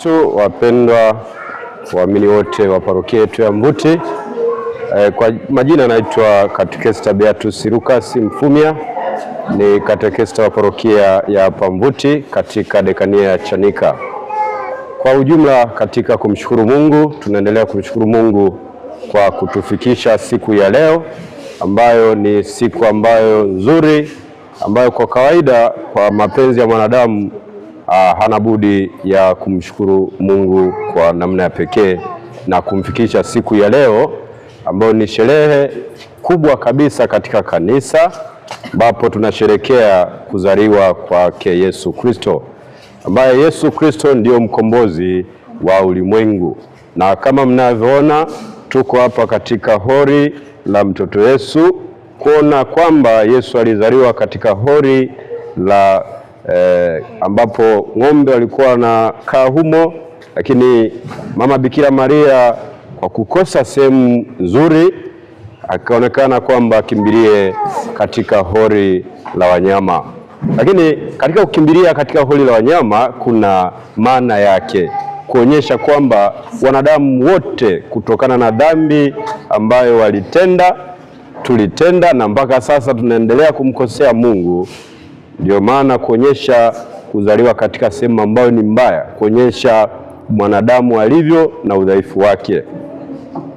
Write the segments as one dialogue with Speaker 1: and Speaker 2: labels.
Speaker 1: Kristo, wapendwa waamini wote wa parokia yetu ya Mvuti. Kwa majina naitwa Katekista Beatus Lucas Mfumia, ni katekista wa parokia ya hapa Mvuti katika dekania ya Chanika. Kwa ujumla, katika kumshukuru Mungu, tunaendelea kumshukuru Mungu kwa kutufikisha siku ya leo, ambayo ni siku ambayo nzuri, ambayo kwa kawaida kwa mapenzi ya mwanadamu hana budi ya kumshukuru Mungu kwa namna ya pekee na kumfikisha siku ya leo, ambayo ni sherehe kubwa kabisa katika kanisa, ambapo tunasherekea kuzaliwa kwake Yesu Kristo, ambaye Yesu Kristo ndio mkombozi wa ulimwengu. Na kama mnavyoona, tuko hapa katika hori la mtoto Yesu, kuona kwamba Yesu alizaliwa katika hori la ambapo ng'ombe walikuwa wanakaa humo, lakini Mama Bikira Maria kwa kukosa sehemu nzuri akaonekana kwamba akimbilie katika hori la wanyama. Lakini katika kukimbilia katika hori la wanyama kuna maana yake, kuonyesha kwamba wanadamu wote kutokana na dhambi ambayo tulitenda na mpaka sasa tunaendelea kumkosea Mungu. Ndio maana kuonyesha kuzaliwa katika sehemu ambayo ni mbaya, kuonyesha mwanadamu alivyo na udhaifu wake.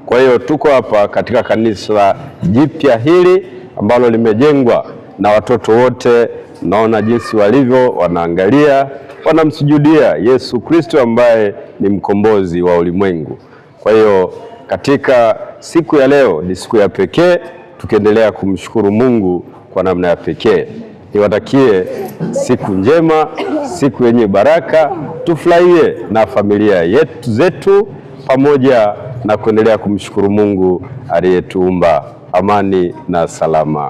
Speaker 1: Kwa hiyo tuko hapa katika kanisa jipya hili ambalo limejengwa na watoto wote, naona jinsi walivyo, wanaangalia, wanamsujudia Yesu Kristo ambaye ni mkombozi wa ulimwengu. Kwa hiyo katika siku ya leo ni siku ya pekee, tukiendelea kumshukuru Mungu kwa namna ya pekee. Niwatakie siku njema, siku yenye baraka, tufurahie na familia zetu pamoja na kuendelea kumshukuru Mungu aliyetuumba. Amani na salama.